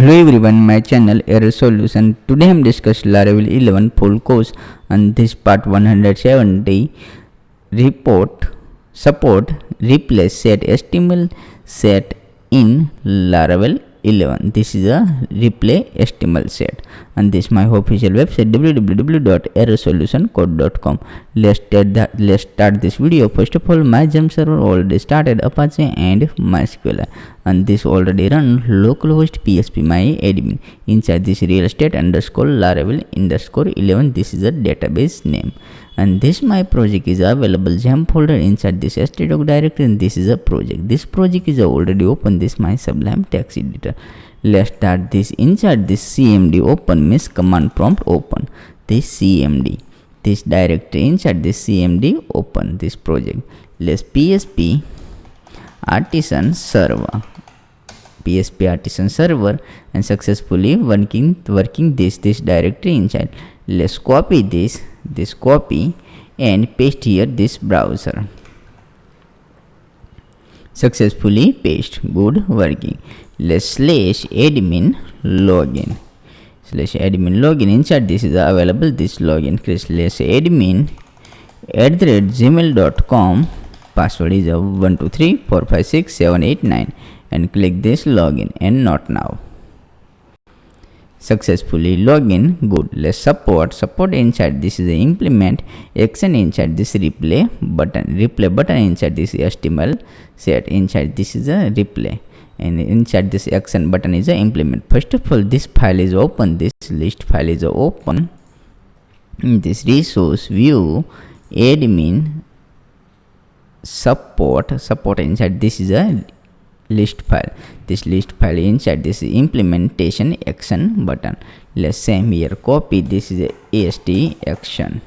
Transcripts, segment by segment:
Hello everyone, my channel Error Solution. Today I am discussing Laravel 11 full course and this part 170 report support replace set HTML set in Laravel 11. This is a replay HTML set and this is my official website www.errorsolutioncode.com. Let's start this video. First of all, my Gem server already started Apache and MySQL and this already run localhost PHP my admin. Inside this real estate underscore Laravel underscore 11, this is a database name and this my project is available Gem folder inside this htdoc directory and this is a project. This project is already open this my Sublime text editor. Let's start this. Inside this cmd open means command prompt open this cmd, this directory. Inside this cmd open this project. Let's php artisan server and successfully working this directory inside. Let's copy this copy and paste here this browser. Successfully paste, good working. Let's /admin login inside this is available this login. /admin @gmail.com, password is 123456789 and click this login and not now. Successfully login, good. Let's support inside this is a implement action inside this replay button inside this HTML set. Inside this is a replay and inside this action button is a implement. First of all, this file is open, this list file is open. In this resource view admin support inside this is a list file. This list file inside this is implementation action button. Let's same here copy this is a ast action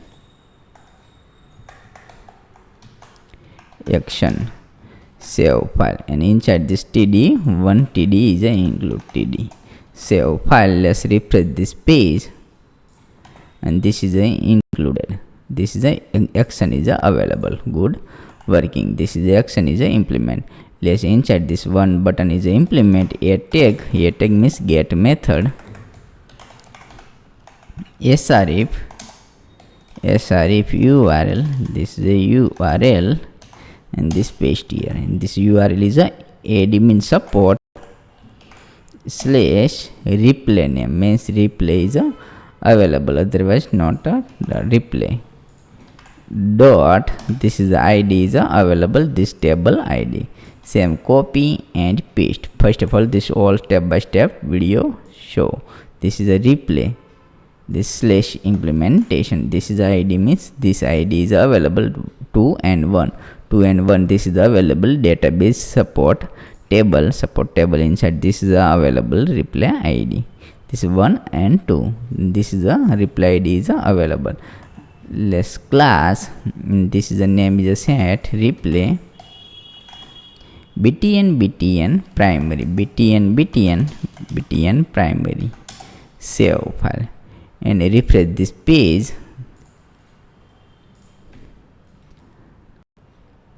save file and inside this td is a include td save file. Let's refresh this page and this is a included, this is a action is a available, good working. This is the action is a implement. Let's inside this one button is a implement a tag means get method srif url, this is a url and this paste here and this url is a admin support /replay name means replay is a available, otherwise not a replay dot, this is the id is a available, this table id. Same copy and paste. First of all, this all step by step video show. This is a replay, this /implementation, this is the id means this id is available 2 and 1. This is available database support table inside this is available replay id, this is 1 and 2, this is a replay id is available. Let's class, this is the name is a set replay btn primary save file and refresh this page.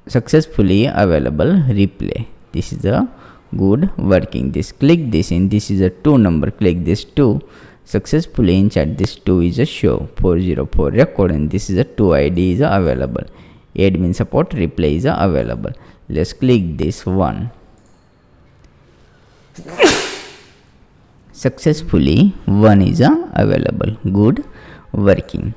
Successfully available replay, this is a good working. This click this in, this is a 2 number, click this 2. Successfully inside this 2 is a show 404 record and this is a 2 id is available. Admin support replay is available. Let's click this one. Successfully 1 is available, good working.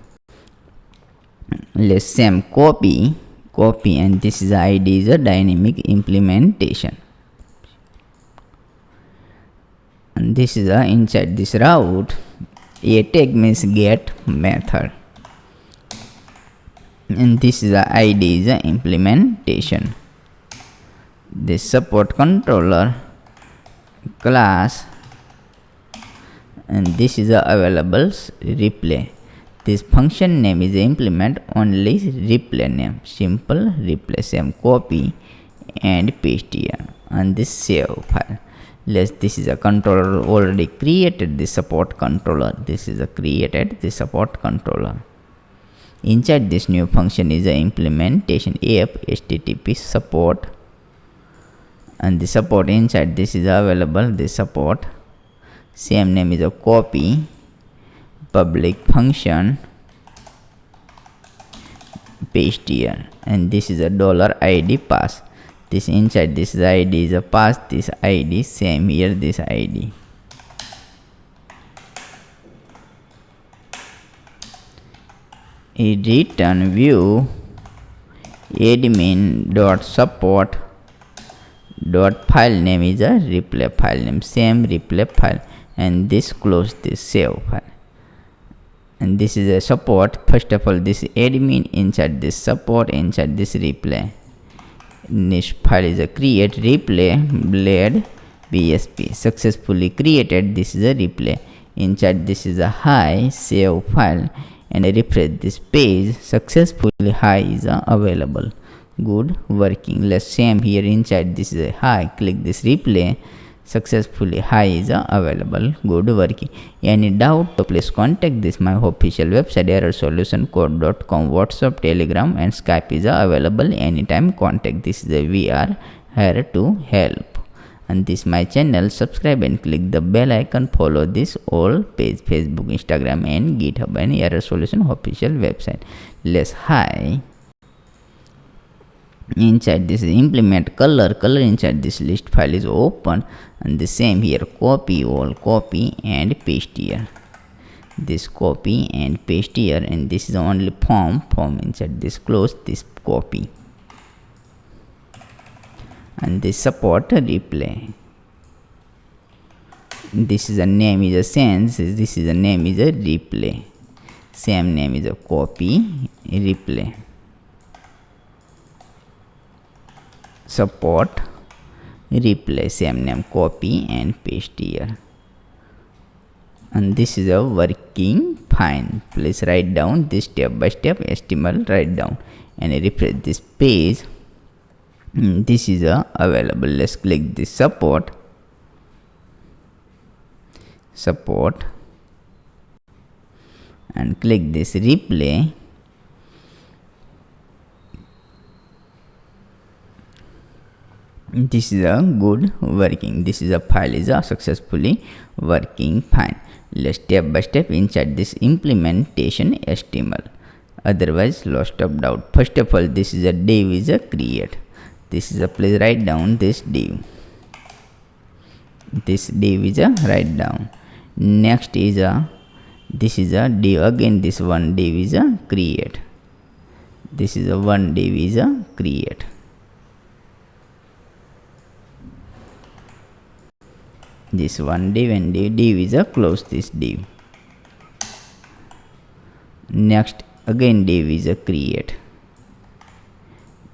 Let's same copy and this is id is a dynamic implementation and this is inside this route a tag means get method and this is id is implementation. This support controller class and this is available replay. This function name is implement only replay name, simple replay. Same copy and paste here and this save file. This is a controller already created, this support controller, this is a created this support controller. Inside this new function is a implementation app http support and the support inside this is available, this support same name is a copy, public function, paste here, and this is a $id pass. This inside this id is a pass, this id, same here this id. Return view admin.support dot file name is a replay file name, same replay file, and this close this save file. And this is a support. First of all, this admin, inside this support, inside this replay. This file is a create replay blade bsp, successfully created. This is a replay. Inside this is a hi, save file, and I refresh this page. Successfully hi is available. Good working. Let's same here inside this is a hi, click this replay. Successfully hi is available. Good working. Any doubt, so please contact this my official website errorsolutioncode.com, WhatsApp, Telegram, and Skype is available anytime. Contact this is we are here to help. And this my channel, subscribe and click the bell icon. Follow this all page, Facebook, Instagram, and GitHub, and Error Solution official website. Let's hi. Inside this is implement color inside this list file is open, and the same here copy all, copy and paste here, this copy and paste here, and this is only form inside this close this copy, and this support replay. This is a name is a sense, this is a name is a replay, same name is a copy replay, support replay, same name, copy and paste here, and this is a working fine. Please write down this step by step HTML, write down and refresh this page. This is available. Let's click this support and click this replay. This is a good working. This is a file is a successfully working fine. Let's step by step inside this implementation HTML. Otherwise lost of doubt. First of all, this is a div is a create. This is a, please write down this div. This div is a write down. Next is a, this is a div, again this one div is a create. This is a one div is a create. This one div and div is a close this div. Next again div is a create.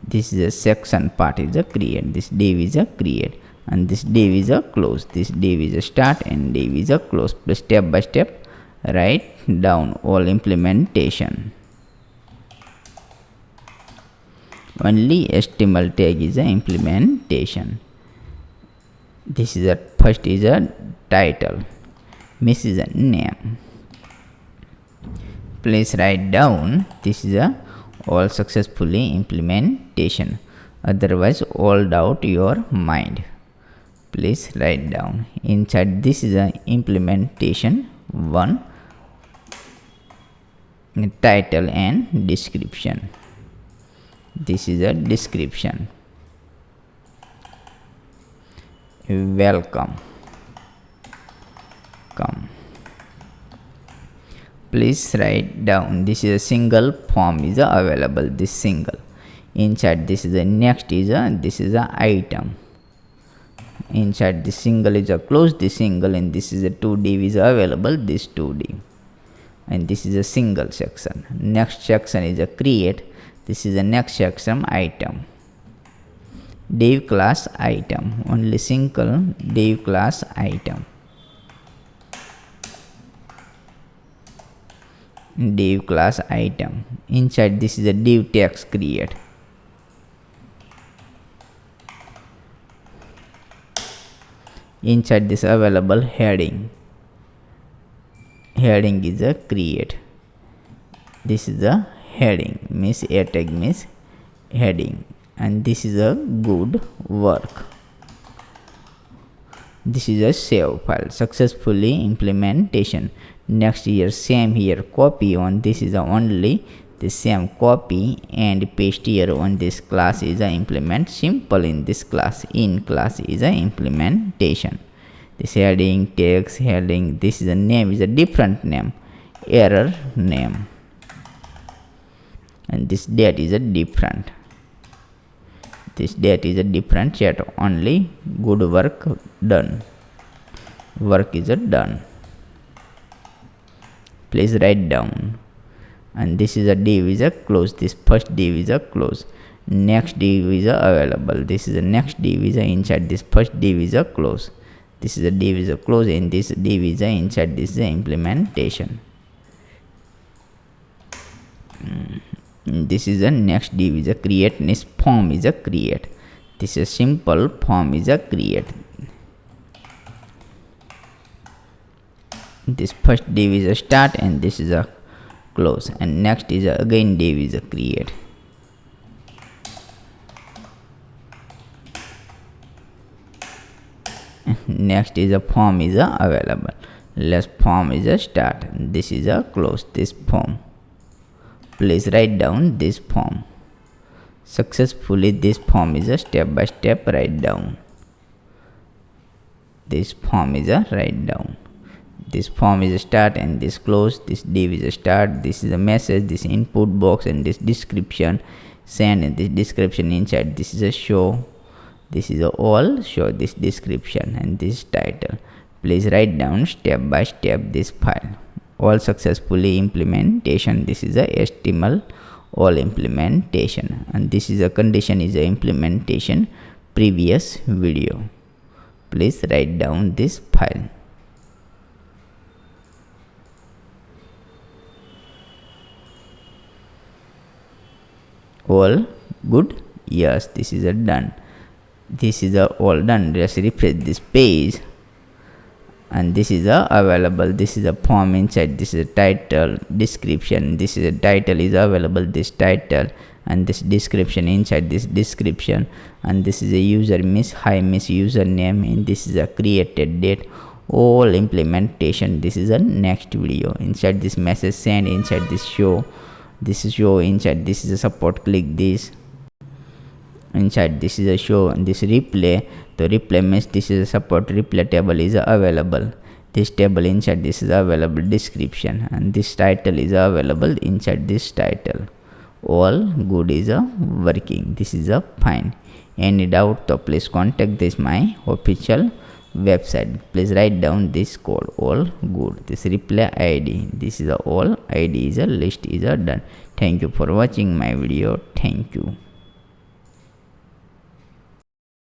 This is a section part is a create. This div is a create, and this div is a close. This div is a start and div is a close. Please step by step write down all implementation. Only HTML tag is a implementation. This is a first is a title, this is a name. Please write down this is a all successfully implementation. Otherwise all doubt your mind. Please write down inside this is a implementation one, title and description. This is a description. Welcome. Please write down this is a single form is available. This single inside this is a next is a this is a item. Inside this single is a close this single, and this is a 2 div is available. This 2 div, and this is a single section. Next section is a create. This is the next section item. Div class item, only single div class item. Div class item. Inside this is a div text create. Inside this available heading. Heading is a create. This is a heading, means a tag means heading, and this is a good work. This is a save file, successfully implementation. Next here, same here, copy on this is only the same copy and paste here on this class is a implement. Simple in this class, in class is a implementation. This heading, text, heading, this is a name is a different name, error name, and this date is a different. This date is a different chat, only good work done. Work is a done. Please write down. And this is a div is a close. This first div is a close. Next div is a available. This is a next div is a inside. This first div is a close. This is a div is a close, and this div is a inside. This is a implementation. This is a next div is a create. This form is a create. This is simple form is a create. This first div is a start, and this is a close, and next is a again div is a create. Next is a form is a available. Last form is a start. This is a close. This form. Please write down this form. Successfully this form is a step by step write down. This form is a write down. This form is a start, and this close. This div is a start. This is a message. This input box, and this description send, and this description inside. This is a show. This is a all show. This description and this title. Please write down step by step this file. All successfully implementation. This is a HTML all implementation, and this is a condition is a implementation previous video. Please write down this file. All good? Yes, this is a done. This is a all done. Just refresh this page, and this is a available. This is a form inside. This is a title, description. This is a title is available. This title and this description inside this description, and this is a user miss username, and this is a created date. All implementation. This is a next video. Inside this message send, inside this show. This is show inside. This is a support. Click this. Inside this is a show, and this replay. The replay means this is a support replay table is available. This table inside this is available description, and this title is available inside this title. All good is working. This is a fine. Any doubt, so please contact this my official website. Please write down this code. All good. This replay ID. This is all ID is a list is done. Thank you for watching my video. Thank you.